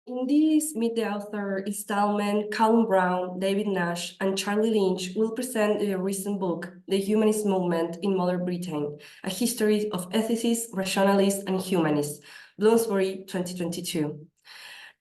In this Meet the Author installment, Callum Brown, David Nash, and Charlie Lynch will present their recent book, The Humanist Movement in Modern Britain, A History of Ethicists, Rationalists and Humanists, Bloomsbury 2022.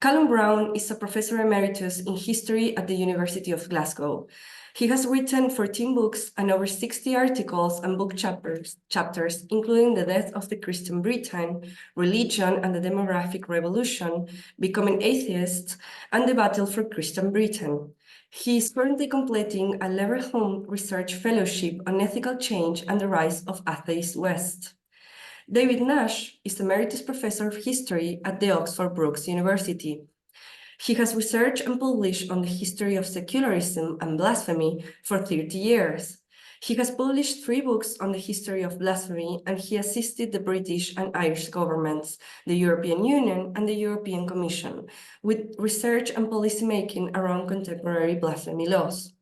Callum Brown is a Professor Emeritus in History at the University of Glasgow. He has written 14 books and over 60 articles and book chapters, including The Death of the Christian Britain, Religion and the Demographic Revolution, Becoming Atheist, and the Battle for Christian Britain. He is currently completing a Leverhulme Research Fellowship on Ethical Change and the Rise of Atheist West. David Nash is Emeritus Professor of History at the Oxford Brookes University. He has researched and published on the history of secularism and blasphemy for 30 years. He has published 3 books on the history of blasphemy, and he assisted the British and Irish governments, the European Union, and the European Commission with research and policy making around contemporary blasphemy laws.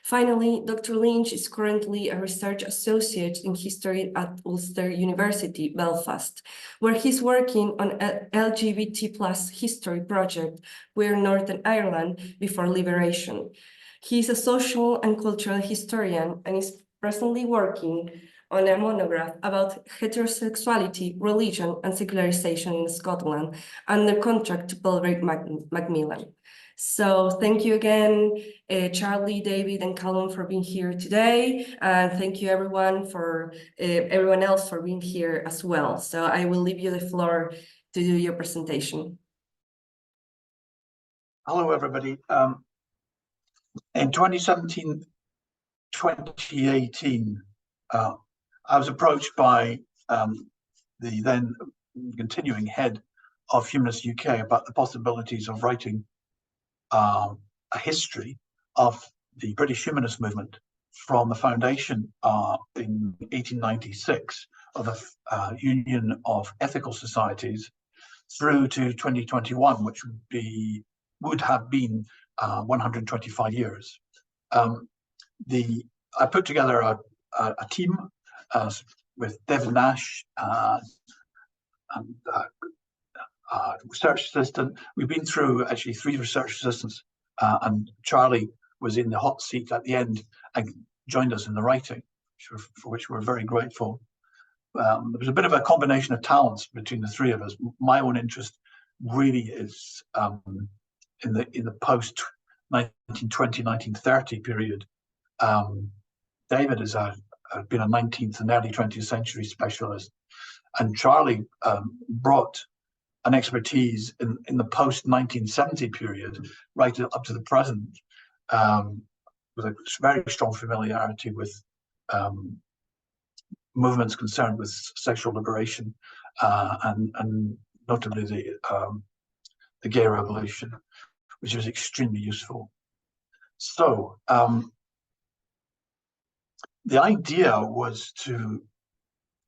Finally, Dr. Lynch is currently a research associate in history at Ulster University, Belfast, where he's working on an LGBT+ history project, Queer Northern Ireland Before Liberation. He's a social and cultural historian and is presently working on a monograph about heterosexuality, religion, and secularization in Scotland under contract to Belgrade Macmillan. So thank you again, Charlie, David, and Callum for being here today. And thank you everyone else for being here as well. So I will leave you the floor to do your presentation. Hello, everybody. In 2017, 2018, I was approached by the then continuing head of Humanist UK about the possibilities of writing a history of the British Humanist Movement from the foundation in 1896 of the Union of Ethical Societies through to 2021, which would have been 125 years. I put together a team with David Nash and research assistant. We've been through actually 3 research assistants, and Charlie was in the hot seat at the end and joined us in the writing, for which we're very grateful. There was a bit of a combination of talents between the 3 of us. My own interest really is in the post 1920, 1930 period. David has been a 19th and early 20th century specialist, and Charlie brought an expertise in the post-1970 period, right up to the present, with a very strong familiarity with movements concerned with sexual liberation and notably the gay revolution, which was extremely useful. So the idea was to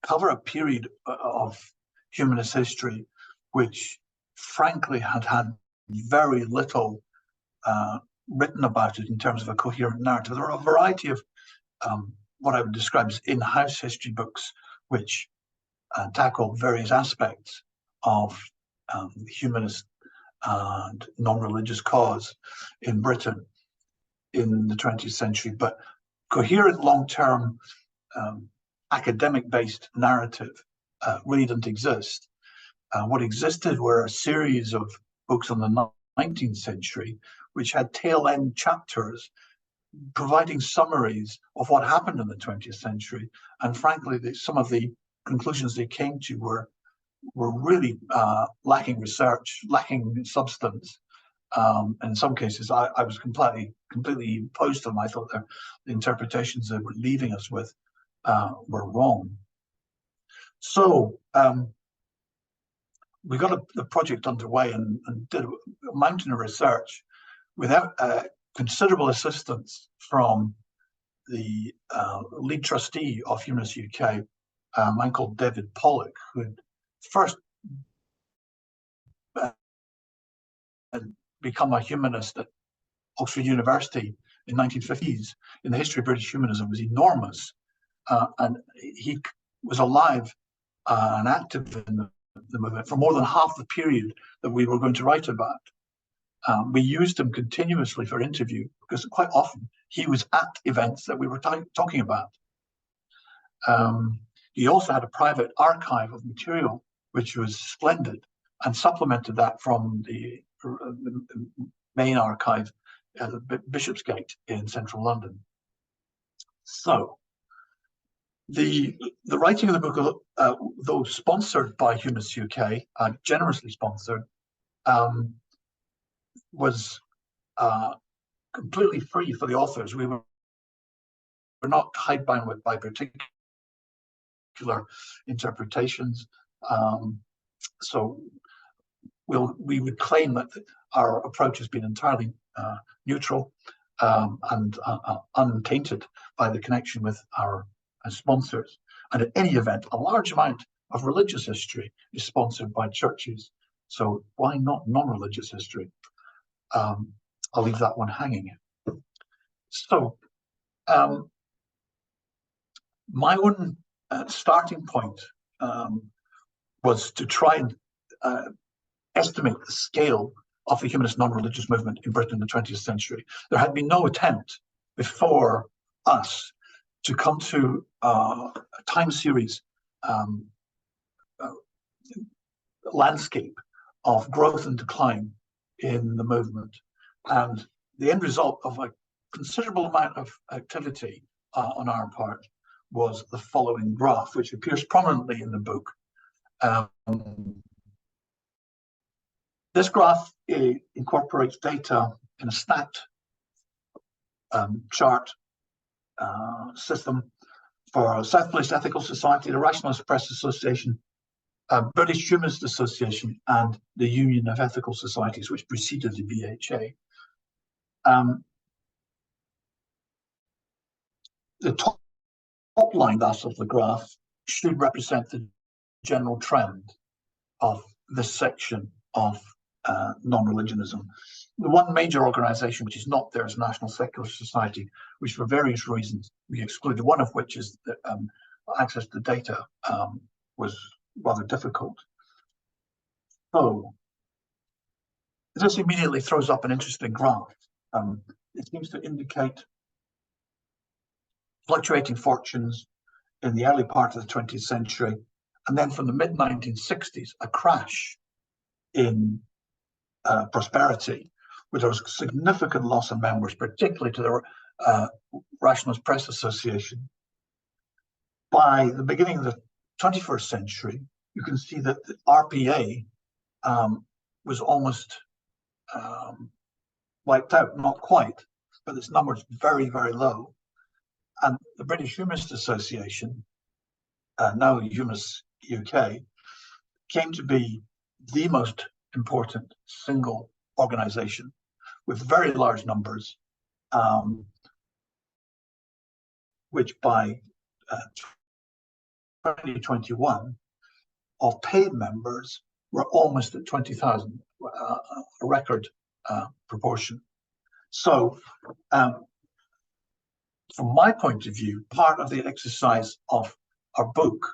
cover a period of humanist history which frankly had very little written about it in terms of a coherent narrative. There are a variety of what I would describe as in-house history books which tackle various aspects of the humanist and non-religious cause in Britain in the 20th century, but coherent long-term academic-based narrative really didn't exist. What existed were a series of books on the 19th century which had tail-end chapters providing summaries of what happened in the 20th century, and frankly some of the conclusions they came to were really lacking research, lacking substance. In some cases I was completely opposed to them. I thought the interpretations they were leaving us with were wrong. So we got the project underway and did a mountain of research without considerable assistance from the lead trustee of Humanist UK, a man called David Pollock, who had first become a humanist at Oxford University in 1950s. In the history of British humanism was enormous, and he was alive and active in the movement for more than half the period that we were going to write about. We used him continuously for interview because quite often he was at events that we were talking about. He also had a private archive of material, which was splendid, and supplemented that from the main archive at Bishopsgate in central London. So the writing of the book, though sponsored by Humanist UK, generously sponsored, was completely free for the authors. We were not hidebound by particular interpretations. So we would claim that our approach has been entirely neutral and untainted by the connection with our sponsors. And at any event, a large amount of religious history is sponsored by churches. So why not non-religious history? I'll leave that one hanging. So my own starting point was to try and estimate the scale of the humanist non-religious movement in Britain in the 20th century. There had been no attempt before us to come to a time series landscape of growth and decline in the movement. And the end result of a considerable amount of activity on our part was the following graph, which appears prominently in the book. This graph incorporates data in a stacked chart system for South Police Ethical Society, the Rationalists Press Association, British Humanist Association, and the Union of Ethical Societies, which preceded the BHA. The top line, thus, of the graph should represent the general trend of this section of non-religionism. The one major organization which is not there is National Secular Society, which for various reasons we excluded, one of which is that access to data was rather difficult. So this immediately throws up an interesting graph. It seems to indicate fluctuating fortunes in the early part of the 20th century, and then from the mid-1960s, a crash in prosperity, where there was significant loss of members, particularly to the Rationalist Press Association. By the beginning of the 21st century, you can see that the RPA was almost wiped out, not quite, but its number is very, very low. And the British Humanist Association, now Humanist UK, came to be the most important single organization with very large numbers, which by 2021 of paid members were almost at 20,000, a record proportion. So from my point of view, part of the exercise of our book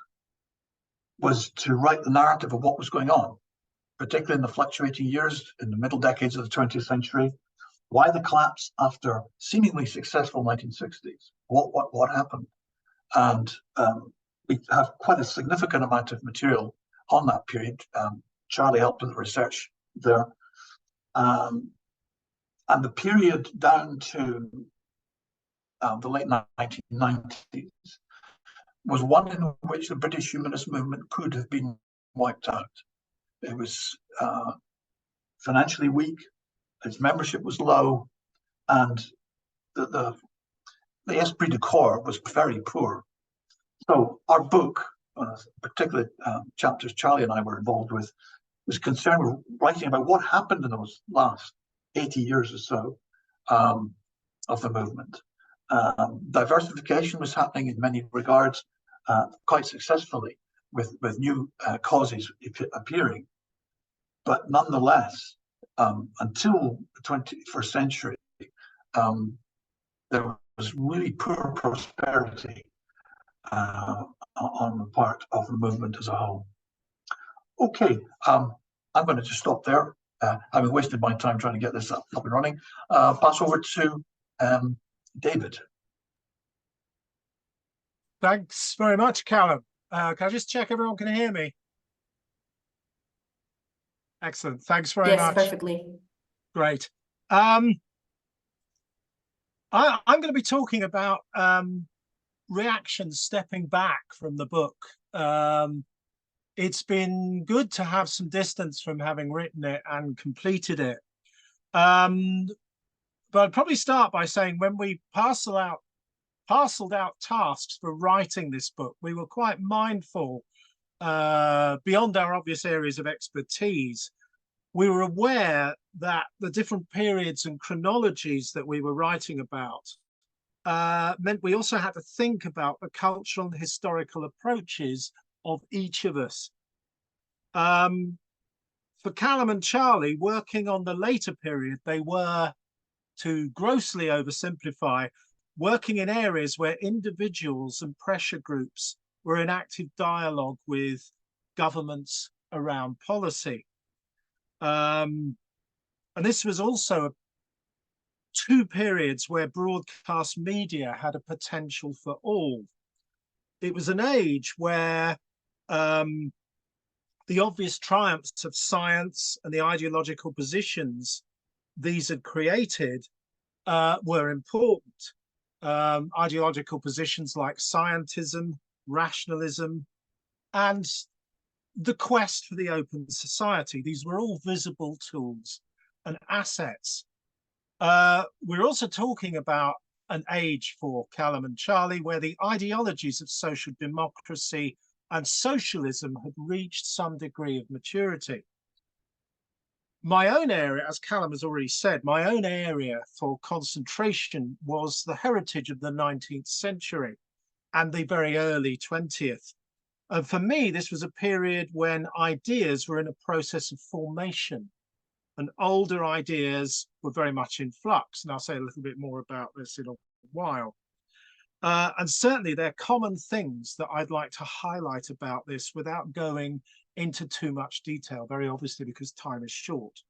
was to write the narrative of what was going on, particularly in the fluctuating years in the middle decades of the 20th century. Why the collapse after seemingly successful 1960s? What happened? And we have quite a significant amount of material on that period. Charlie helped with the research there. And the period down to the late 1990s was one in which the British Humanist Movement could have been wiped out. It was financially weak, its membership was low, and the esprit de corps was very poor. So our book, particularly chapters Charlie and I were involved with, was concerned with writing about what happened in those last 80 years or so of the movement. Diversification was happening in many regards quite successfully, with new causes appearing. But nonetheless, until the 21st century, there was really poor prosperity on the part of the movement as a whole. Okay, I'm going to just stop there having wasted my time trying to get this up and running, pass over to David. Thanks very much, Callum. Can I just check everyone can hear me? Excellent. Thanks very Yes, much. perfectly. Great. I'm going to be talking about reactions stepping back from the book. It's been good to have some distance from having written it and completed it. But I'd probably start by saying when we parceled out tasks for writing this book, we were quite mindful, beyond our obvious areas of expertise. We were aware that the different periods and chronologies that we were writing about meant we also had to think about the cultural and historical approaches of each of us. For Callum and Charlie, working on the later period, they were, to grossly oversimplify, working in areas where individuals and pressure groups were in active dialogue with governments around policy. And this was also two periods where broadcast media had a potential for all. It was an age where the obvious triumphs of science and the ideological positions these had created were important. Ideological positions like scientism, rationalism, and the quest for the open society. These were all visible tools and assets. We're also talking about an age for Callum and Charlie where the ideologies of social democracy and socialism had reached some degree of maturity. My own area, as Callum has already said, my own area for concentration was the heritage of the 19th century and the very early 20th. And for me, this was a period when ideas were in a process of formation and older ideas were very much in flux. And I'll say a little bit more about this in a while. And certainly there are common things that I'd like to highlight about this without going into too much detail, very obviously because time is short.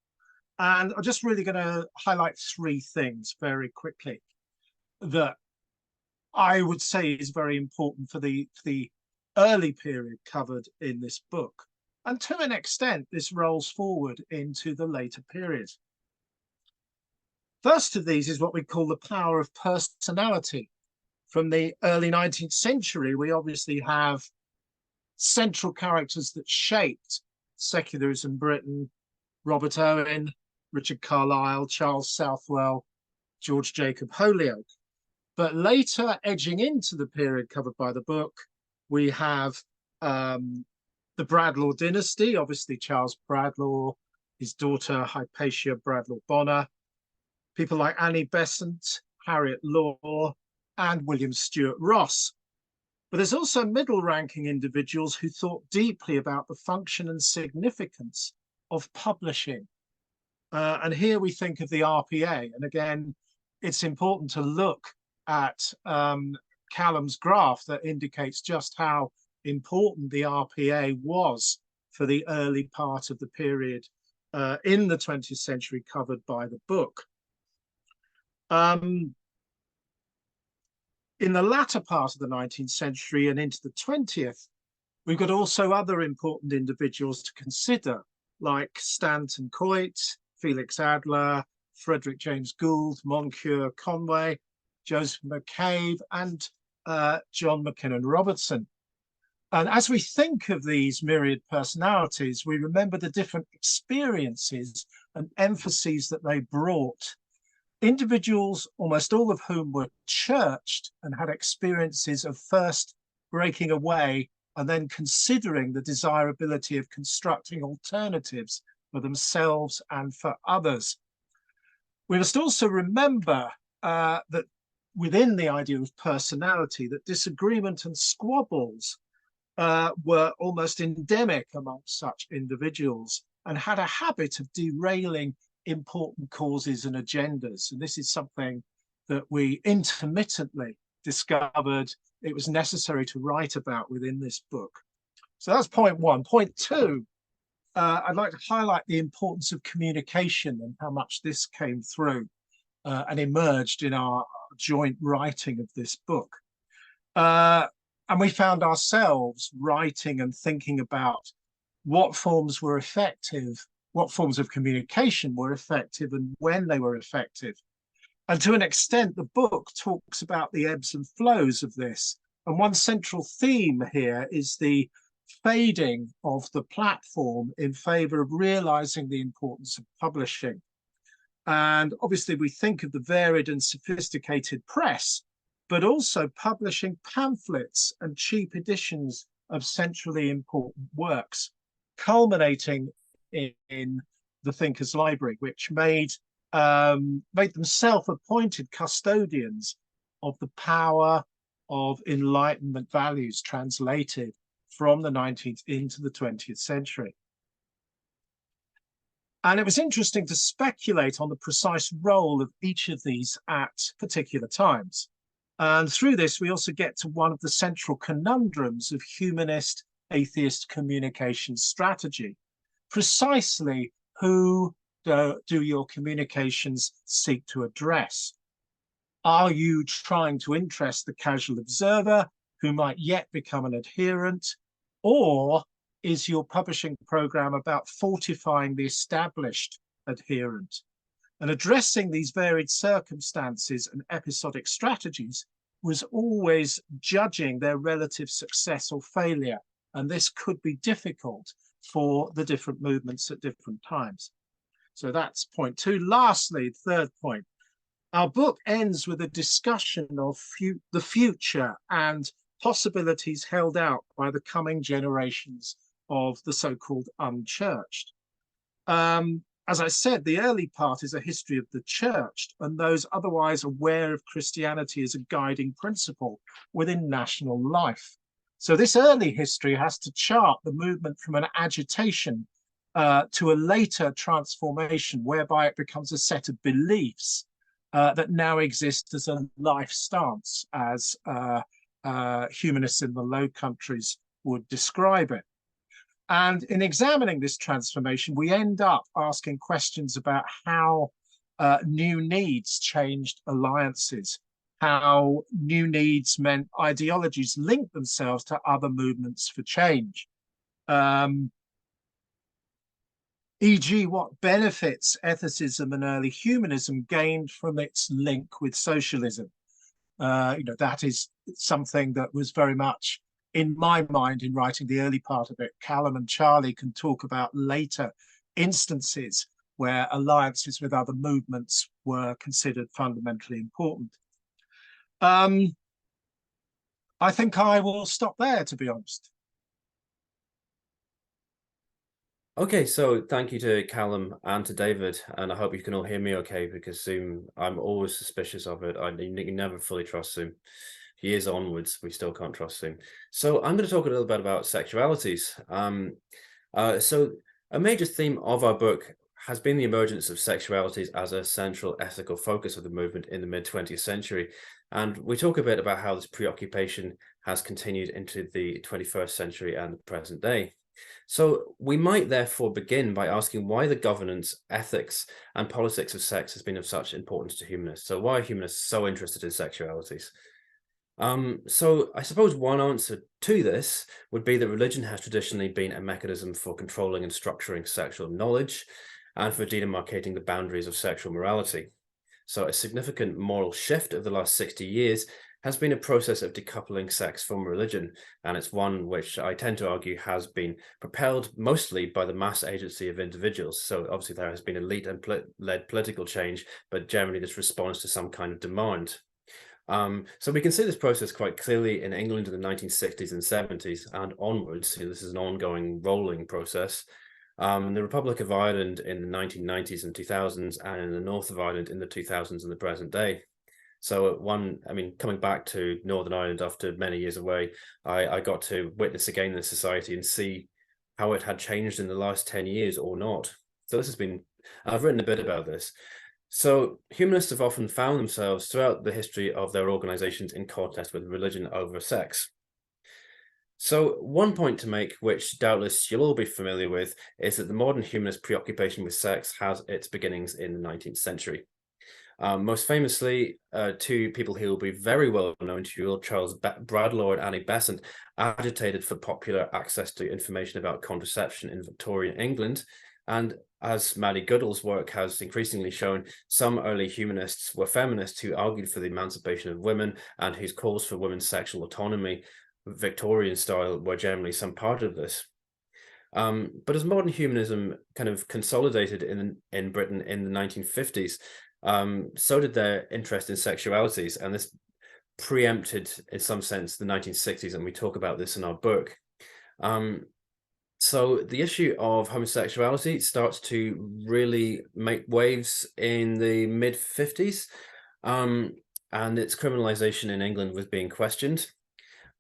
And I'm just really going to highlight three things very quickly that I would say is very important for the early period covered in this book. And to an extent, this rolls forward into the later period. First of these is what we call the power of personality. From the early 19th century, we obviously have central characters that shaped secularism Britain: Robert Owen, Richard Carlile, Charles Southwell, George Jacob Holyoake. But later, edging into the period covered by the book, we have the Bradlaugh dynasty, obviously Charles Bradlaugh, his daughter Hypatia Bradlaugh Bonner, people like Annie Besant, Harriet Law, and William Stewart Ross. But there's also middle-ranking individuals who thought deeply about the function and significance of publishing. And here we think of the RPA. And again, it's important to look at Callum's graph that indicates just how important the RPA was for the early part of the period in the 20th century covered by the book. In the latter part of the 19th century and into the 20th, we've got also other important individuals to consider, like Stanton Coit, Felix Adler, Frederick James Gould, Moncure Conway, Joseph McCabe, and John McKinnon Robertson. And as we think of these myriad personalities, we remember the different experiences and emphases that they brought. Individuals, almost all of whom were churched and had experiences of first breaking away and then considering the desirability of constructing alternatives for themselves and for others. We must also remember that within the idea of personality, that disagreement and squabbles were almost endemic amongst such individuals and had a habit of derailing important causes and agendas. And this is something that we intermittently discovered it was necessary to write about within this book. So that's point one. Point two, I'd like to highlight the importance of communication and how much this came through and emerged in our joint writing of this book. And we found ourselves writing and thinking about what forms were effective, what forms of communication were effective, and when they were effective. And to an extent, the book talks about the ebbs and flows of this. And one central theme here is the fading of the platform in favor of realizing the importance of publishing. And obviously, we think of the varied and sophisticated press, but also publishing pamphlets and cheap editions of centrally important works, culminating in the Thinkers' Library, which made them self-appointed custodians of the power of Enlightenment values translated from the 19th into the 20th century. And it was interesting to speculate on the precise role of each of these at particular times. And through this, we also get to one of the central conundrums of humanist atheist communication strategy. Precisely who do your communications seek to address? Are you trying to interest the casual observer who might yet become an adherent? Or is your publishing program about fortifying the established adherent? And addressing these varied circumstances and episodic strategies was always judging their relative success or failure. And this could be difficult for the different movements at different times. So that's point two. Lastly, third point, our book ends with a discussion of the future and possibilities held out by the coming generations of the so-called unchurched. As I said, the early part is a history of the church and those otherwise aware of Christianity as a guiding principle within national life. So this early history has to chart the movement from an agitation to a later transformation whereby it becomes a set of beliefs that now exist as a life stance, as humanists in the Low Countries would describe it. And in examining this transformation, we end up asking questions about how new needs changed alliances, how new needs meant ideologies linked themselves to other movements for change. E.g., what benefits ethicism and early humanism gained from its link with socialism. That is something that was very much in my mind in writing the early part of it. Callum and Charlie can talk about later instances where alliances with other movements were considered fundamentally important. I think I will stop there, to be honest. Okay, so thank you to Callum and to David, and I hope you can all hear me okay, because Zoom, I'm always suspicious of it. You can never fully trust Zoom. Years onwards, we still can't trust Zoom. So I'm going to talk a little bit about sexualities. So a major theme of our book has been the emergence of sexualities as a central ethical focus of the movement in the mid-20th century. And we talk a bit about how this preoccupation has continued into the 21st century and the present day. So we might therefore begin by asking why the governance, ethics, and politics of sex has been of such importance to humanists. So why are humanists so interested in sexualities? So I suppose one answer to this would be that religion has traditionally been a mechanism for controlling and structuring sexual knowledge and for demarcating the boundaries of sexual morality. So a significant moral shift of the last 60 years has been a process of decoupling sex from religion, and it's one which I tend to argue has been propelled mostly by the mass agency of individuals. So obviously there has been elite and led political change, but generally this responds to some kind of demand. So we can see this process quite clearly in England in the 1960s and 70s and onwards. This is an ongoing rolling process. The Republic of Ireland in the 1990s and 2000s, and in the north of Ireland in the 2000s and the present day. So coming back to Northern Ireland after many years away, I got to witness again the society and see how it had changed in the last 10 years or not. So this has been, I've written a bit about this. So humanists have often found themselves throughout the history of their organizations in contest with religion over sex. So one point to make, which doubtless you'll all be familiar with, is that the modern humanist preoccupation with sex has its beginnings in the 19th century. Most famously, two people who will be very well known to you, Charles Bradlaugh and Annie Besant, agitated for popular access to information about contraception in Victorian England. And as Maddie Goodall's work has increasingly shown, some early humanists were feminists who argued for the emancipation of women and whose calls for women's sexual autonomy, Victorian style, were generally some part of this. But as modern humanism kind of consolidated in Britain in the 1950s, so did their interest in sexualities, and this preempted, in some sense, the 1960s, and we talk about this in our book. So the issue of homosexuality starts to really make waves in the mid-50s, and its criminalization in England was being questioned.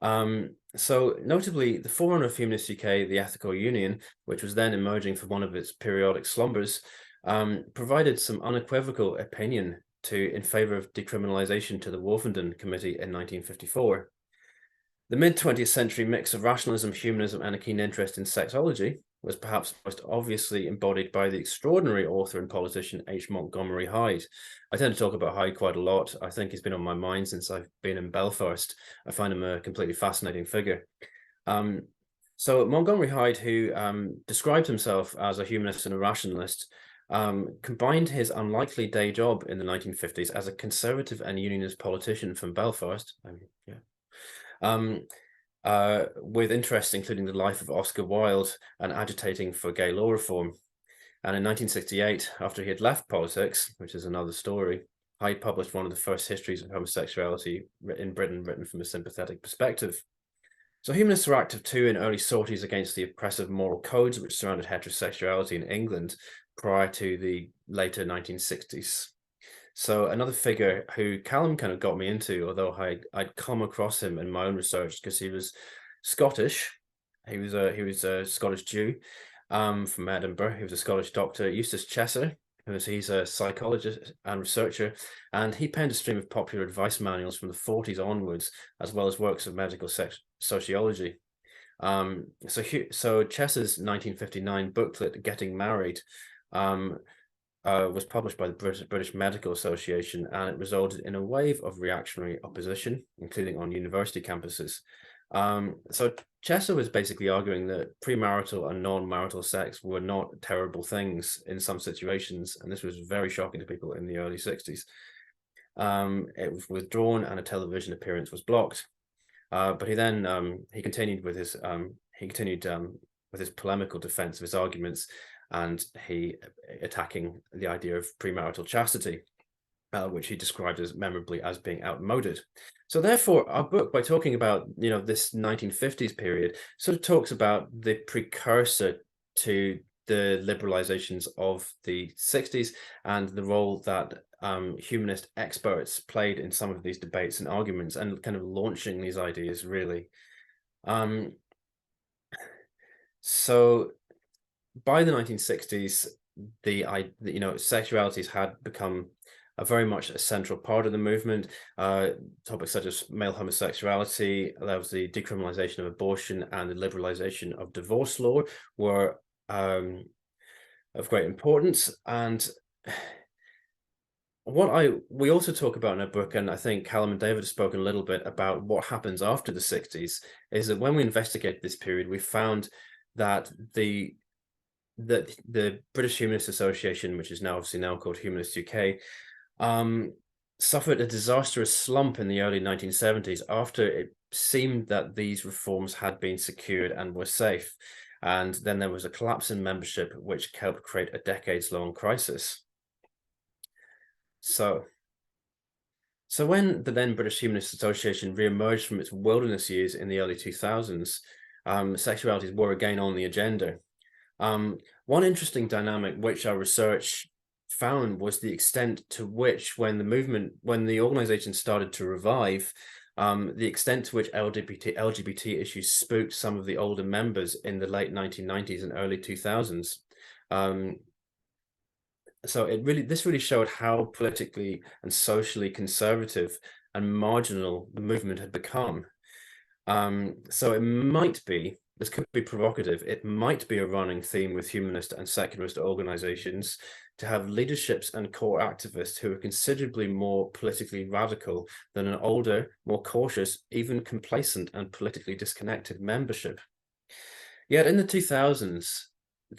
So notably, the forerunner of Humanist UK, the Ethical Union, which was then emerging from one of its periodic slumbers, provided some unequivocal opinion in favor of decriminalization to the Wolfenden Committee in 1954. The mid-20th century mix of rationalism, humanism, and a keen interest in sexology was perhaps most obviously embodied by the extraordinary author and politician H. Montgomery Hyde. I tend to talk about Hyde quite a lot. I think he's been on my mind since I've been in Belfast. I find him a completely fascinating figure. So Montgomery Hyde, who described himself as a humanist and a rationalist, combined his unlikely day job in the 1950s as a conservative and unionist politician from Belfast, with interests including the life of Oscar Wilde and agitating for gay law reform. And in 1968, after he had left politics, which is another story, Hyde published one of the first histories of homosexuality in Britain, written from a sympathetic perspective. So humanists were active too in early sorties against the oppressive moral codes which surrounded heterosexuality in England prior to the later 1960s. So another figure who Callum kind of got me into, although I'd come across him in my own research because he was Scottish. He was a Scottish Jew from Edinburgh. He was a Scottish doctor, Eustace Chesser. He's a psychologist and researcher, and he penned a stream of popular advice manuals from the 40s onwards, as well as works of medical sociology. So Chesser's 1959 booklet, Getting Married, was published by the British Medical Association, and it resulted in a wave of reactionary opposition, including on university campuses. So Chesser was basically arguing that premarital and non-marital sex were not terrible things in some situations, and this was very shocking to people in the early 60s. It was withdrawn and a television appearance was blocked. But he then he continued with his polemical defense of his arguments, and he attacking the idea of premarital chastity, which he described as memorably as being outmoded. So therefore, our book, by talking about this 1950s period, sort of talks about the precursor to the liberalizations of the 60s and the role that humanist experts played in some of these debates and arguments, and kind of launching these ideas really. So by the 1960s, sexualities had become very much a central part of the movement. Topics such as male homosexuality, there was the decriminalization of abortion, and the liberalization of divorce law were of great importance. And we also talk about in our book, and I think Callum and David have spoken a little bit about what happens after the 60s, is that when we investigate this period, we found that the British Humanist Association, which is now called Humanist UK, suffered a disastrous slump in the early 1970s after it seemed that these reforms had been secured and were safe. And then there was a collapse in membership, which helped create a decades-long crisis. So when the then British Humanist Association re-emerged from its wilderness years in the early 2000s, sexualities were again on the agenda. One interesting dynamic which our research found was the extent to which, when the organization started to revive, the extent to which LGBT issues spooked some of the older members in the late 1990s and early 2000s. So this really showed how politically and socially conservative and marginal the movement had become. So it might be, this could be provocative, it might be a running theme with humanist and secularist organizations to have leaderships and core activists who are considerably more politically radical than an older, more cautious, even complacent and politically disconnected membership. Yet in the 2000s,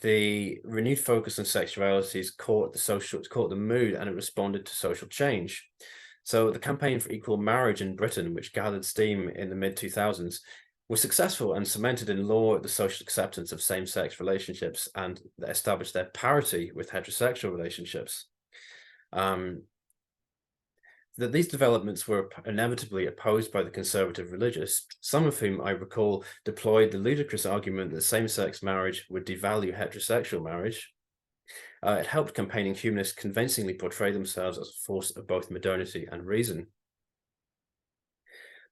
the renewed focus on sexualities caught the mood, and it responded to social change. So the campaign for equal marriage in Britain, which gathered steam in the mid-2000s, was successful and cemented in law the social acceptance of same-sex relationships and established their parity with heterosexual relationships. That these developments were inevitably opposed by the conservative religious, some of whom I recall deployed the ludicrous argument that same-sex marriage would devalue heterosexual marriage. It helped campaigning humanists convincingly portray themselves as a force of both modernity and reason.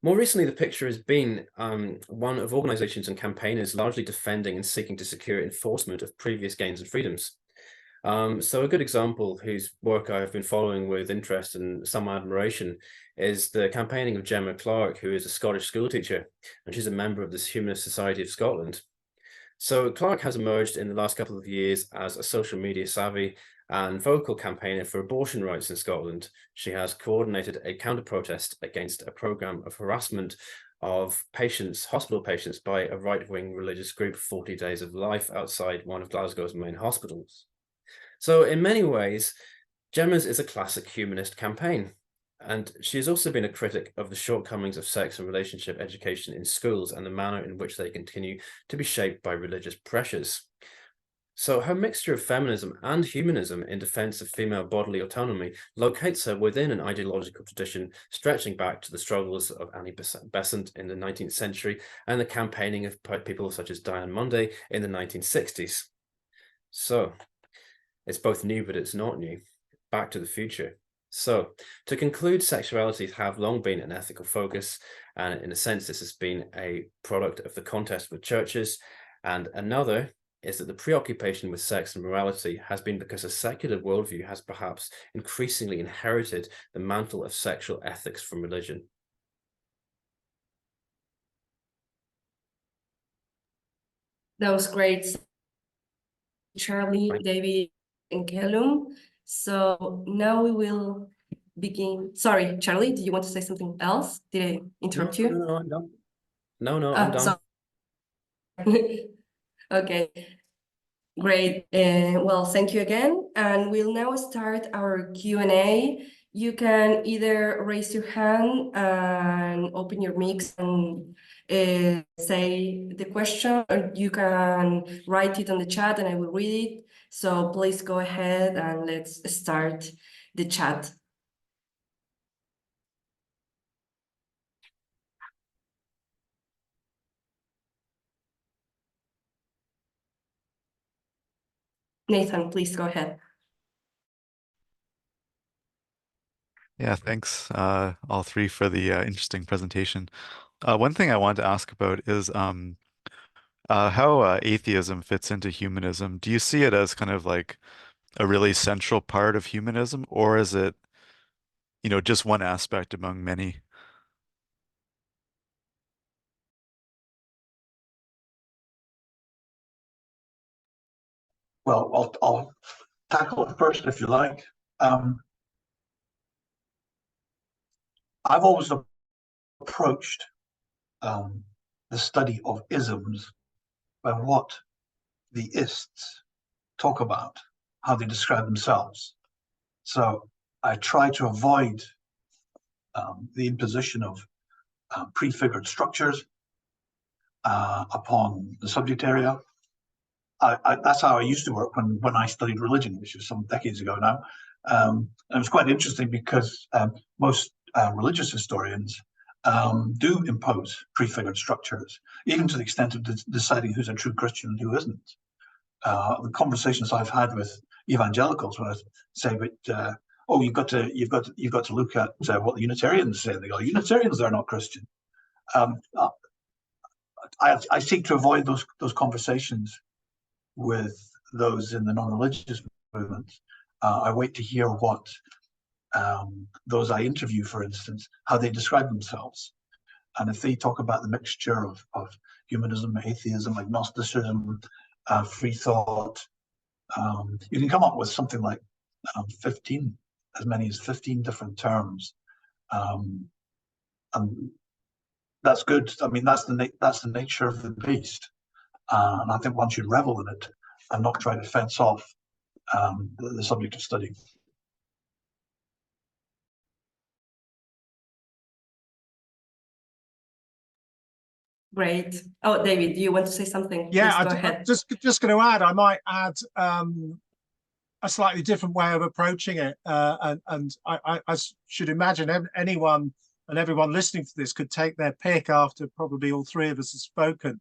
More recently, the picture has been one of organizations and campaigners largely defending and seeking to secure enforcement of previous gains and freedoms. So a good example whose work I've been following with interest and some admiration is the campaigning of Gemma Clark, who is a Scottish schoolteacher, and she's a member of this Humanist Society of Scotland. So Clark has emerged in the last couple of years as a social media savvy and vocal campaigner for abortion rights in Scotland. She has coordinated a counter-protest against a programme of harassment of patients, hospital patients, by a right-wing religious group, 40 Days of Life, outside one of Glasgow's main hospitals. So in many ways, Gemma's is a classic humanist campaign. And she has also been a critic of the shortcomings of sex and relationship education in schools and the manner in which they continue to be shaped by religious pressures. So her mixture of feminism and humanism in defense of female bodily autonomy locates her within an ideological tradition stretching back to the struggles of Annie Besant in the 19th century and the campaigning of people such as Diane Munday in the 1960s. So it's both new, but it's not new. Back to the future. So to conclude, sexualities have long been an ethical focus, and in a sense, this has been a product of the contest with churches. And another is that the preoccupation with sex and morality has been because a secular worldview has perhaps increasingly inherited the mantle of sexual ethics from religion. That was great, Charlie, David, and Callum. So now we will begin. Sorry, Charlie, do you want to say something else? Did I interrupt you? No, I'm done. No, I'm done. Okay, great. Well, thank you again. And we'll now start our Q&A. You can either raise your hand and open your mic and say the question, or you can write it on the chat and I will read it. So please go ahead and let's start the chat. Nathan, please go ahead. Yeah, thanks all three for the interesting presentation. One thing I wanted to ask about is how atheism fits into humanism. Do you see it as kind of like a really central part of humanism, or is it, just one aspect among many? Well, I'll tackle it first if you like. I've always approached the study of isms by what the ists talk about, how they describe themselves. So I try to avoid the imposition of prefigured structures upon the subject area. That's how I used to work when I studied religion, which was some decades ago now. And it was quite interesting because most religious historians do impose prefigured structures, even to the extent of deciding who's a true Christian and who isn't. The conversations I've had with evangelicals when I say, but oh, you've got to look at what the Unitarians say. They go, Unitarians are not Christian. I seek to avoid those conversations with those in the non-religious movement. I wait to hear what those I interview, for instance, how they describe themselves. And if they talk about the mixture of humanism, atheism, agnosticism, free thought, you can come up with something like 15, as many as 15 different terms. And that's good. I mean, that's the nature of the beast. And I think one should revel in it and not try to fence off the subject of study. Great. Oh, David, do you want to say something? Yeah, Please go I'm ahead. just going to add, I might add a slightly different way of approaching it. And I should imagine anyone and everyone listening to this could take their pick after probably all three of us have spoken.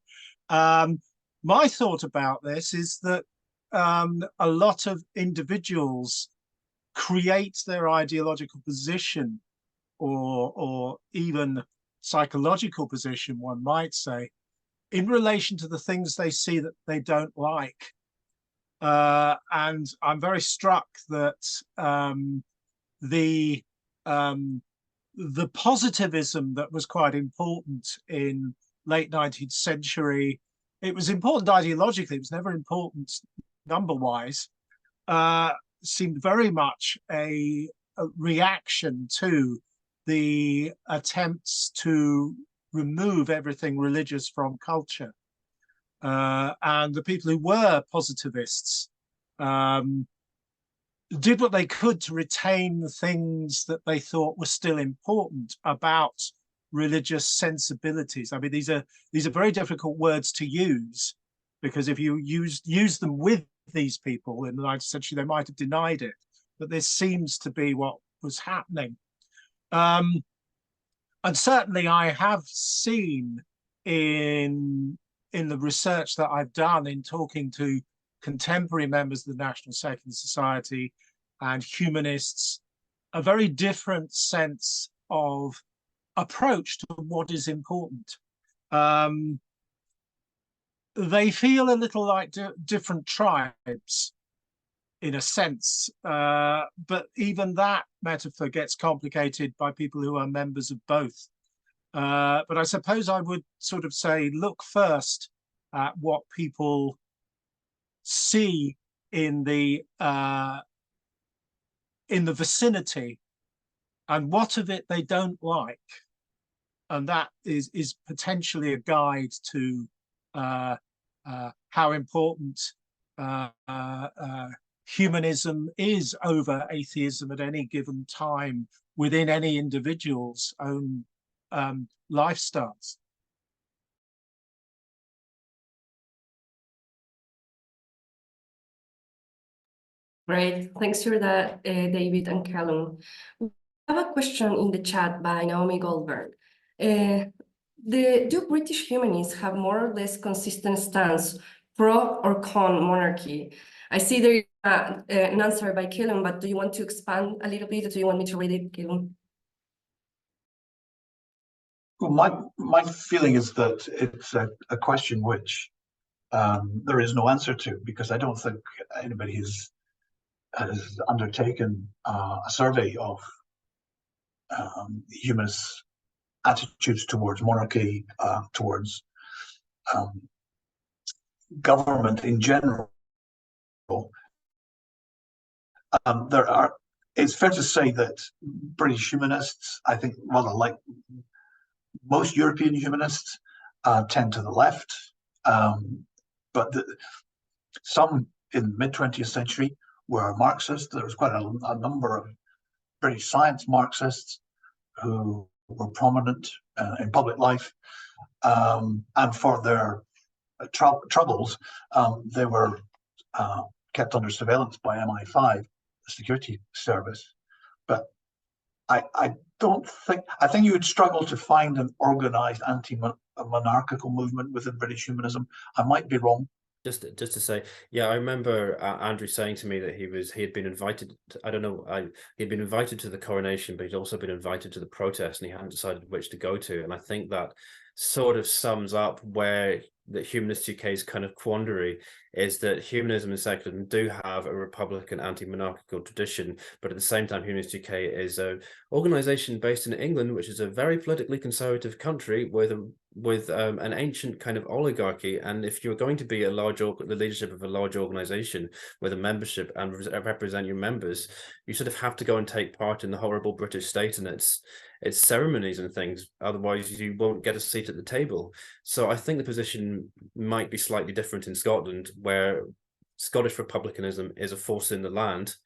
My thought about this is that a lot of individuals create their ideological position or even psychological position, one might say, in relation to the things they see that they don't like. And I'm very struck that the positivism that was quite important in late 19th century, it was important ideologically, it was never important number-wise, seemed very much a reaction to the attempts to remove everything religious from culture. And the people who were positivists did what they could to retain the things that they thought were still important about religious sensibilities. I mean, these are very difficult words to use, because if you use them with these people in the 19th century, they might have denied it. But this seems to be what was happening. And certainly I have seen in the research that I've done in talking to contemporary members of the National Secular Society and humanists, a very different sense of approach to what is important. They feel a little like different tribes in a sense, but even that metaphor gets complicated by people who are members of both. But I suppose I would sort of say, look first at what people see in the vicinity and what of it they don't like. And that is potentially a guide to how important humanism is over atheism at any given time within any individual's own lifestyles. Great. Thanks for that, David and Callum. We have a question in the chat by Naomi Goldberg. Do British humanists have more or less consistent stance pro or con monarchy? I see there is an answer by Callum, but do you want to expand a little bit, or do you want me to read it, Callum? Well, my feeling is that it's a question which there is no answer to, because I don't think anybody has undertaken a survey of humanists' attitudes towards monarchy, towards government in general. It's fair to say that British humanists, I think, rather like most European humanists, tend to the left. But some in the mid-20th century were Marxist. There was quite a number of British science Marxists who were prominent in public life, and for their troubles, they were kept under surveillance by MI5, the security service. But I think you would struggle to find an organized anti-monarchical movement within British humanism. I might be wrong. Just to say, yeah, I remember Andrew saying to me that he had been invited to, I don't know, he'd been invited to the coronation, but he'd also been invited to the protest, and he hadn't decided which to go to. And I think that sort of sums up where the Humanist UK's kind of quandary is that humanism and secularism do have a republican anti-monarchical tradition, but at the same time, Humanist UK is an organisation based in England, which is a very politically conservative country with an ancient kind of oligarchy. And if you're going to be the leadership of a large organisation with a membership and represent your members, you sort of have to go and take part in the horrible British state and its ceremonies and things. Otherwise, you won't get a seat at the table. So I think the position might be slightly different in Scotland, where Scottish republicanism is a force in the land,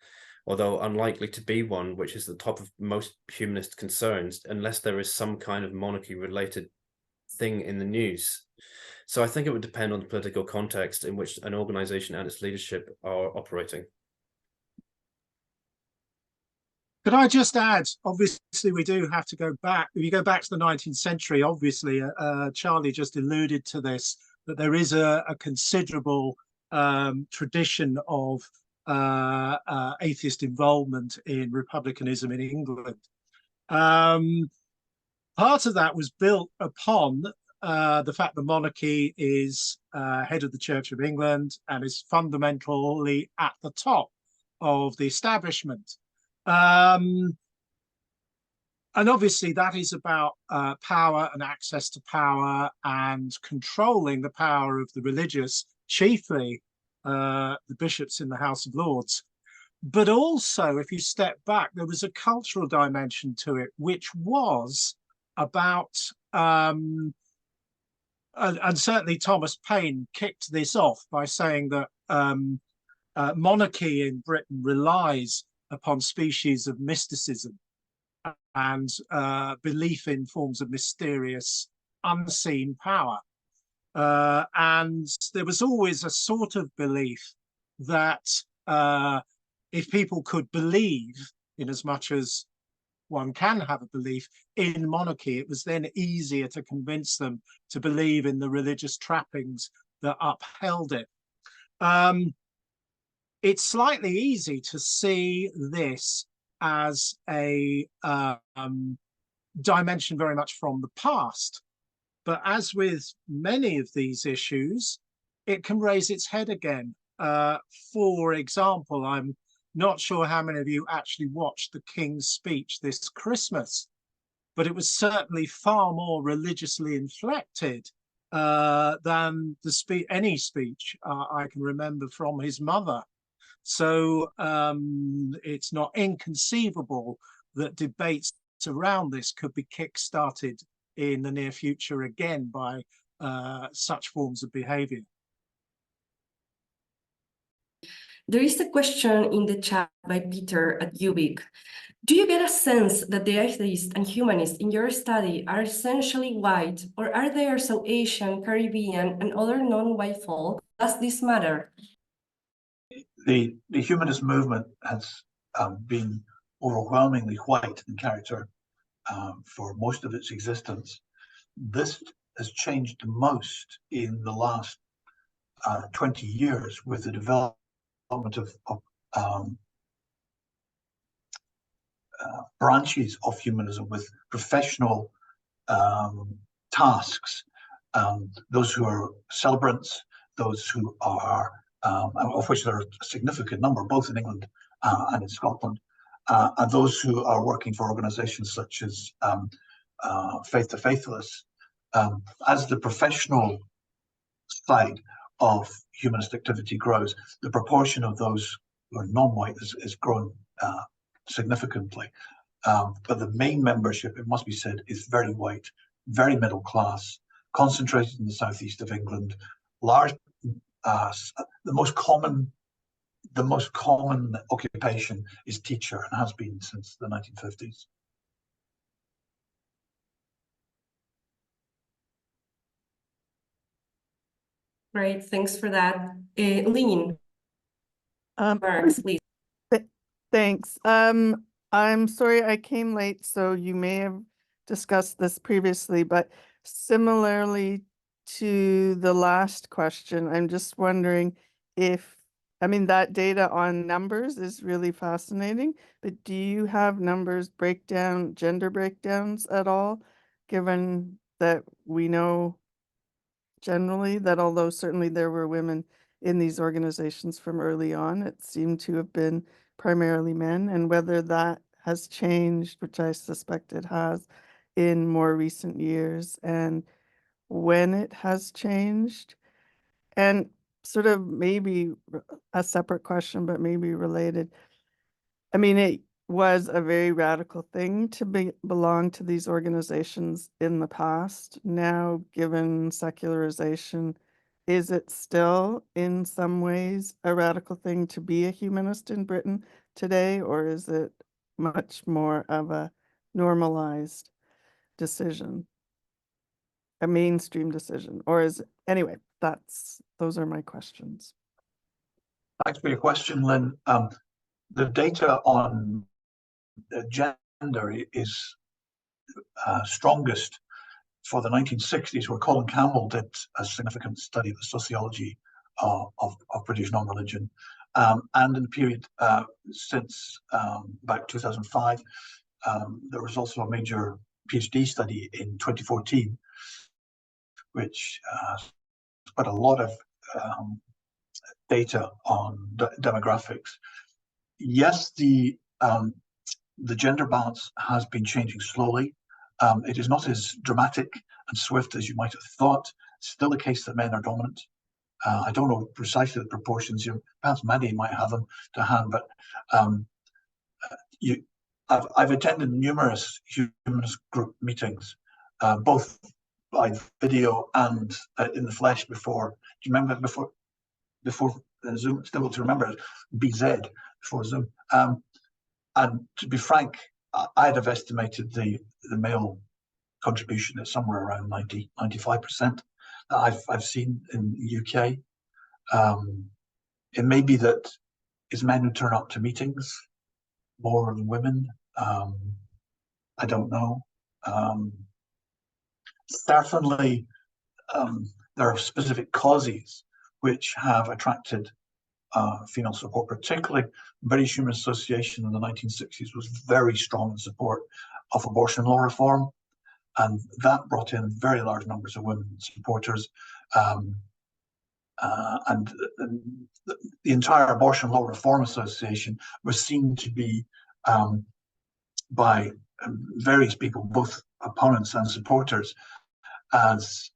although unlikely to be one which is the top of most humanist concerns, unless there is some kind of monarchy-related thing in the news. So I think it would depend on the political context in which an organisation and its leadership are operating. Could I just add, obviously we do have to go back, if you go back to the 19th century, obviously, Charlie just alluded to this, that there is a considerable tradition of atheist involvement in republicanism in England. Part of that was built upon the fact the monarchy is head of the Church of England and is fundamentally at the top of the establishment. And obviously that is about power and access to power and controlling the power of the religious, chiefly the bishops in the House of Lords. But also, if you step back, there was a cultural dimension to it, which was about, and certainly Thomas Paine kicked this off by saying that monarchy in Britain relies upon species of mysticism and belief in forms of mysterious, unseen power. And there was always a sort of belief that if people could believe, in as much as one can have a belief in monarchy, it was then easier to convince them to believe in the religious trappings that upheld it. It's slightly easy to see this as a dimension very much from the past. But as with many of these issues, it can raise its head again. For example, I'm not sure how many of you actually watched the King's speech this Christmas, but it was certainly far more religiously inflected than any speech I can remember from his mother. So it's not inconceivable that debates around this could be kick-started in the near future again by such forms of behavior. There is a question in the chat by Peter at UBIC. Do you get a sense that the atheists and humanists in your study are essentially white, or are they also Asian, Caribbean, and other non-white folk? Does this matter? The humanist movement has been overwhelmingly white in character for most of its existence. This has changed the most in the last 20 years with the development of branches of humanism with professional tasks, those who are celebrants, those who are, of which there are a significant number, both in England and in Scotland, and those who are working for organisations such as Faith to Faithless. As the professional side of humanist activity grows, the proportion of those who are non-white is grown significantly. But the main membership, it must be said, is very white, very middle class, concentrated in the southeast of England. Large, the most common occupation is teacher, and has been since the 1950s. Great, thanks for that. Lynn, Marx, please. Thanks. I'm sorry I came late, so you may have discussed this previously, but similarly to the last question, I'm just wondering if, I mean, that data on numbers is really fascinating, but do you have numbers breakdown, gender breakdowns at all, given that we know generally that although certainly there were women in these organizations from early on. It seemed to have been primarily men, and whether that has changed, which I suspect it has in more recent years, and when it has changed. And sort of maybe a separate question, but maybe related. I mean, it was a very radical thing to belong to these organizations in the past. Now, given secularization, is it still in some ways a radical thing to be a humanist in Britain today, or is it much more of a normalized decision, a mainstream decision, or is it, anyway, those are my questions. Thanks for your question, Lynn. The data on gender is strongest for the 1960s, where Colin Campbell did a significant study of the sociology of British non-religion, and in the period since about 2005, there was also a major PhD study in 2014, which put a lot of data on demographics. Yes, the gender balance has been changing slowly. It is not as dramatic and swift as you might have thought. It's still the case that men are dominant. I don't know precisely the proportions. Perhaps Maddie might have them to hand, but I've attended numerous humanist group meetings, both by video and in the flesh before. Do you remember before Zoom? It's difficult to remember BZ before Zoom. And to be frank, I'd have estimated the male contribution at somewhere around 95% that I've seen in the UK. It may be that it's men who turn up to meetings more than women. I don't know. Certainly, there are specific causes which have attracted female support, particularly British Humanist Association in the 1960s was very strong in support of abortion law reform, and that brought in very large numbers of women supporters. And the entire Abortion Law Reform Association was seen to be, by various people, both opponents and supporters, as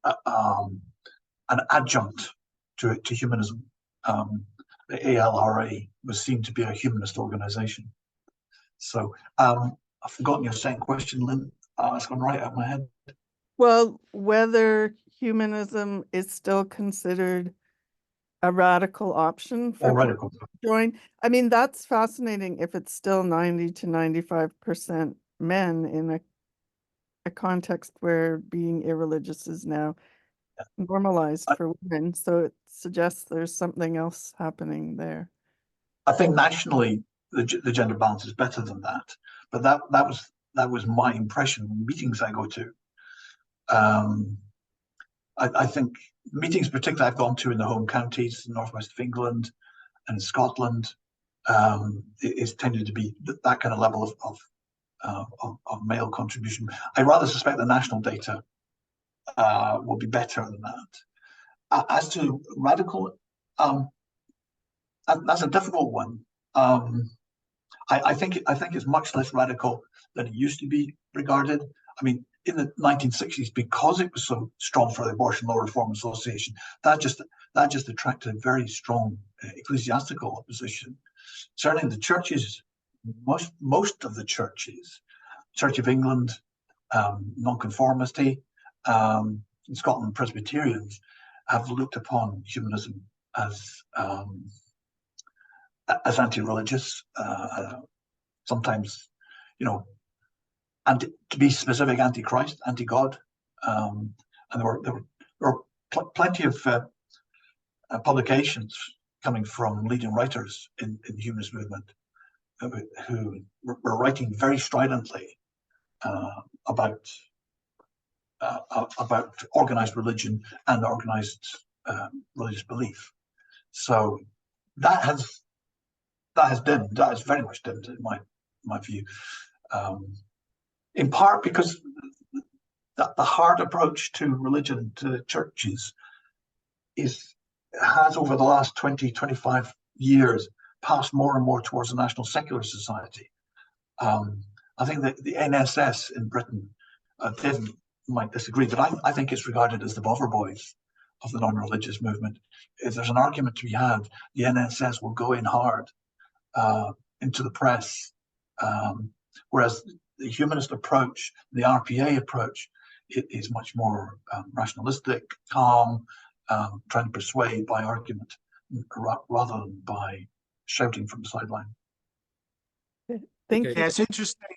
an adjunct to humanism. The ALRA was seen to be a humanist organization. So I've forgotten your second question, Lynn. It's gone right out of my head. Well, whether humanism is still considered a radical option for radical. people to join. I mean, that's fascinating if it's still 90 to 95% men in a context where being irreligious is now normalized for women. So it suggests there's something else happening there. I think nationally the gender balance is better than that, but that was my impression in meetings I go to. I think meetings, particularly I've gone to in the home counties, northwest of England and Scotland, is tended to be that kind of level of male contribution. I rather suspect the national data will be better than that. As to radical, that's a difficult one. I think it's much less radical than it used to be regarded. I mean, in the 1960s, because it was so strong for the Abortion Law Reform Association, that just attracted a very strong ecclesiastical opposition. Certainly the churches, most of the churches, Church of England, Nonconformity, in Scotland, Presbyterians, have looked upon humanism as anti-religious, sometimes, and to be specific, anti-Christ, anti-God, and there were plenty of publications coming from leading writers in the humanist movement who were writing very stridently about organized religion and organized religious belief. So that has dimmed. That has very much dimmed in my view. In part because the hard approach to religion, to churches, is has over the last 20, 25 years passed more and more towards a national secular society. I think that the NSS in Britain, David might disagree, but I think it's regarded as the bother boys of the non-religious movement. If there's an argument to be had, the NSS will go in hard into the press, whereas the humanist approach, the RPA approach, it is much more rationalistic, calm, trying to persuade by argument rather than by shouting from the sideline. Thank Okay. you. Yeah, it's interesting.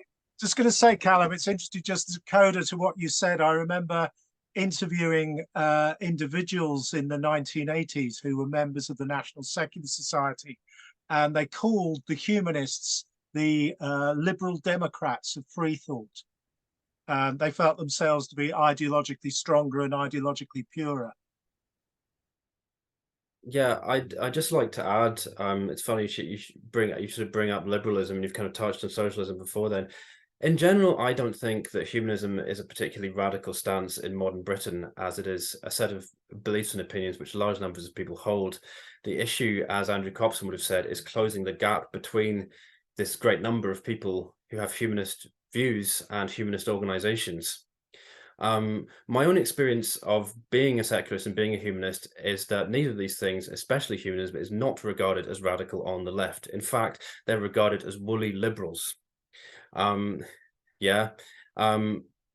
Just going to say, Callum, it's interesting, just as a coda to what you said. I remember interviewing individuals in the 1980s who were members of the National Secular Society, and they called the humanists the liberal democrats of free thought. They felt themselves to be ideologically stronger and ideologically purer. Yeah, I'd just like to add, it's funny you should bring up liberalism, and you've kind of touched on socialism before then. In general, I don't think that humanism is a particularly radical stance in modern Britain, as it is a set of beliefs and opinions which large numbers of people hold. The issue, as Andrew Copson would have said, is closing the gap between this great number of people who have humanist views and humanist organizations. My own experience of being a secularist and being a humanist is that neither of these things, especially humanism, is not regarded as radical on the left. In fact, they're regarded as woolly liberals.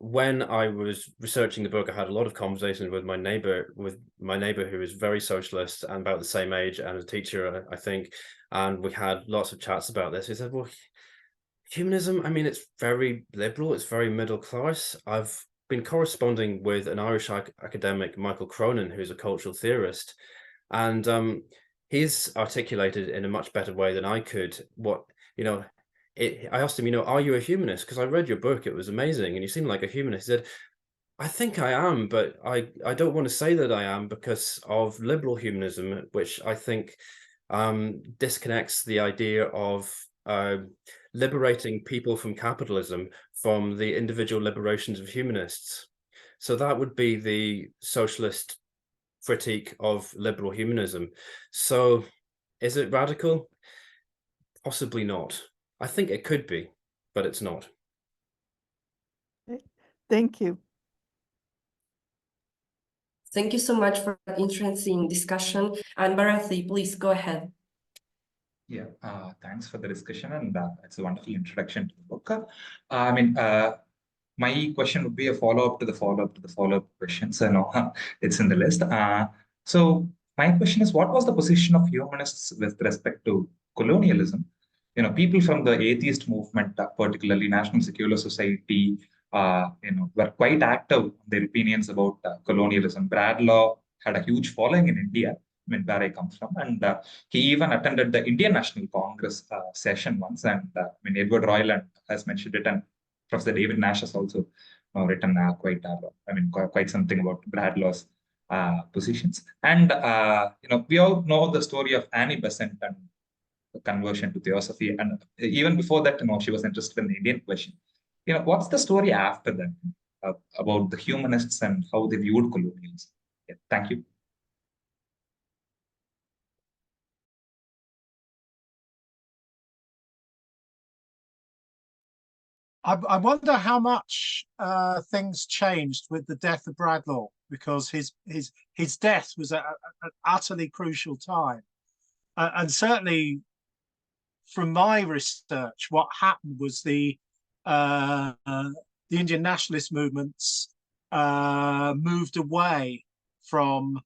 When I was researching the book, I had a lot of conversations with my neighbor who is very socialist and about the same age and a teacher, I think, and we had lots of chats about this. He said, well, humanism, I mean, it's very liberal, it's very middle class. I've been corresponding with an Irish academic, Michael Cronin, who's a cultural theorist, and he's articulated in a much better way than I could what, I asked him, are you a humanist? Because I read your book, it was amazing, and you seem like a humanist. He said, I think I am, but I don't want to say that I am because of liberal humanism, which I think disconnects the idea of liberating people from capitalism from the individual liberations of humanists. So that would be the socialist critique of liberal humanism. So is it radical? Possibly not. I think it could be, but it's not. Thank you. Thank you so much for that interesting discussion. And Bharathi, please go ahead. Yeah, thanks for the discussion, and it's a wonderful introduction to the book. My question would be a follow-up to the follow-up to the follow-up question. So no, it's in the list. So my question is, what was the position of humanists with respect to colonialism? People from the atheist movement, particularly National Secular Society, were quite active in their opinions about colonialism. Bradlaugh had a huge following in India, where I come from, and he even attended the Indian National Congress session once. And Edward Royland has mentioned it, and Professor David Nash has also written quite something about Bradlaugh's positions. And we all know the story of Annie Besant and the conversion to theosophy, and even before that, she was interested in the Indian question. What's the story after that about the humanists and how they viewed colonialism? Yeah, thank you. I wonder how much things changed with the death of Bradlaugh, because his death was at an utterly crucial time, and certainly from my research, what happened was the Indian nationalist movements moved away from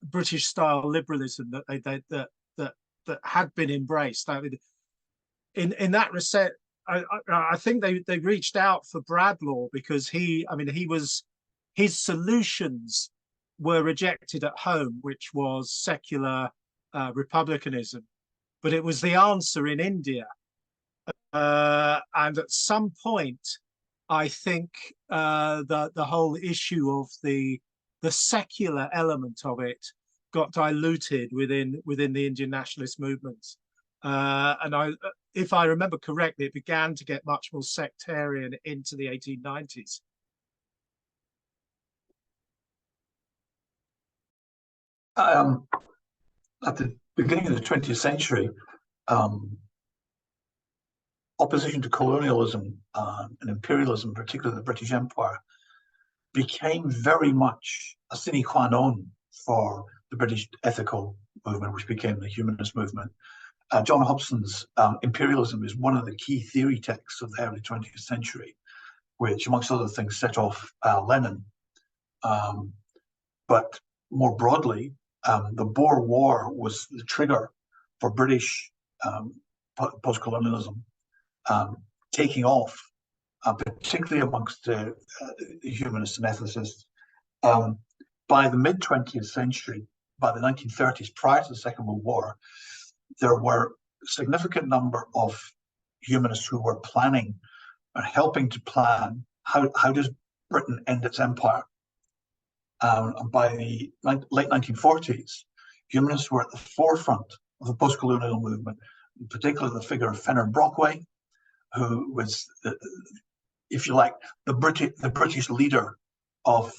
British-style liberalism that had been embraced. I mean, in that respect, I think they reached out for Bradlaugh because his solutions were rejected at home, which was secular republicanism, but it was the answer in India. And at some point, I think the whole issue of the secular element of it got diluted within the Indian nationalist movements. And if I remember correctly, it began to get much more sectarian into the 1890s. At the beginning of the 20th century, opposition to colonialism and imperialism, particularly the British Empire, became very much a sine qua non for the British ethical movement, which became the Humanist Movement. John Hobson's Imperialism is one of the key theory texts of the early 20th century, which, amongst other things, set off Lenin. But more broadly, the Boer War was the trigger for British post-colonialism taking off, particularly amongst the humanists and ethicists. By the mid-20th century, by the 1930s, prior to the Second World War, there were a significant number of humanists who were planning or helping to plan how does Britain end its empire. By the late 1940s, humanists were at the forefront of the post-colonial movement, particularly the figure of Fenner Brockway, who was, if you like, the British leader of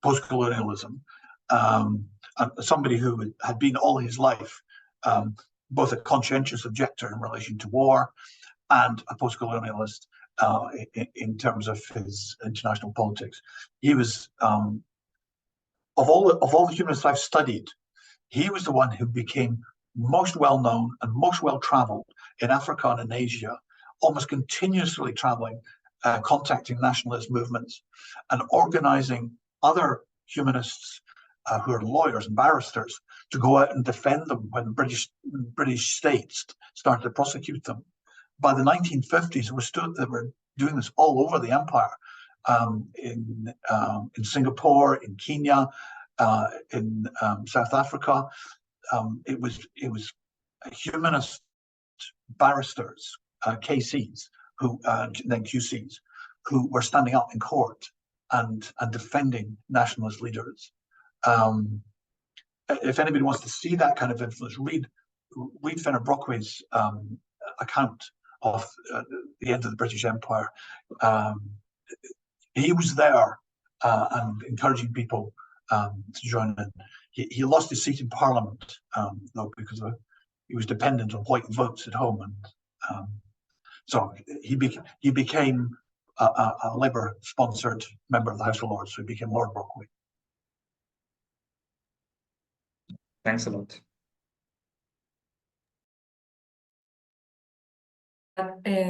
post-colonialism, and somebody who had been all his life both a conscientious objector in relation to war and a post-colonialist in terms of his international politics. He was, of all the humanists I've studied, he was the one who became most well-known and most well-traveled in Africa and in Asia, almost continuously traveling, contacting nationalist movements and organizing other humanists who are lawyers and barristers to go out and defend them when the British states started to prosecute them. By the 1950s, they were doing this all over the empire, in Singapore, in Kenya, in South Africa. It was humanist barristers, KCs, who then QCs, who were standing up in court and defending nationalist leaders. If anybody wants to see that kind of influence, read Fenner Brockway's account of the end of the British Empire. He was there and encouraging people to join in. He lost his seat in Parliament though, because he was dependent on white votes at home, and so he became a Labour-sponsored member of the House of Lords, so he became Lord Brockway. Thanks a lot.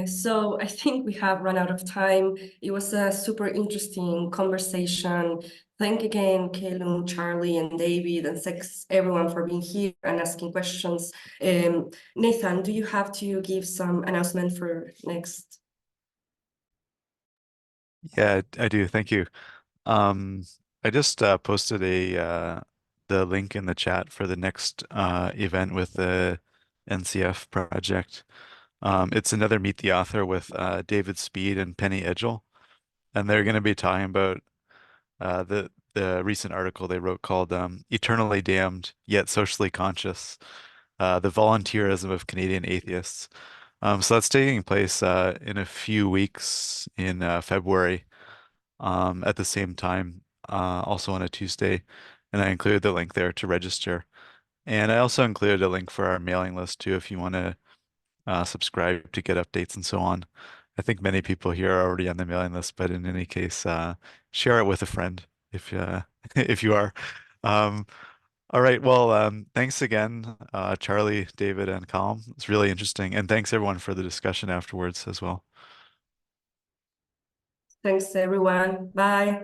So I think we have run out of time. It was a super interesting conversation. Thank again, Callum, Charlie, and David, and thanks everyone for being here and asking questions. Nathan, do you have to give some announcement for next? Yeah, I do. Thank you. I just posted the link in the chat for the next event with the NCF project. It's another Meet the Author with David Speed and Penny Edgell, and they're going to be talking about the recent article they wrote called "Eternally Damned Yet Socially Conscious: The Volunteerism of Canadian Atheists." So that's taking place in a few weeks in February, at the same time, also on a Tuesday, and I included the link there to register. And I also included a link for our mailing list too, if you want to subscribe to get updates and so on. I think many people here are already on the mailing list, but in any case, share it with a friend if if you are. All right, well, thanks again, Charlie, David, and Callum. It's really interesting, and thanks everyone for the discussion afterwards as well. Thanks everyone. Bye.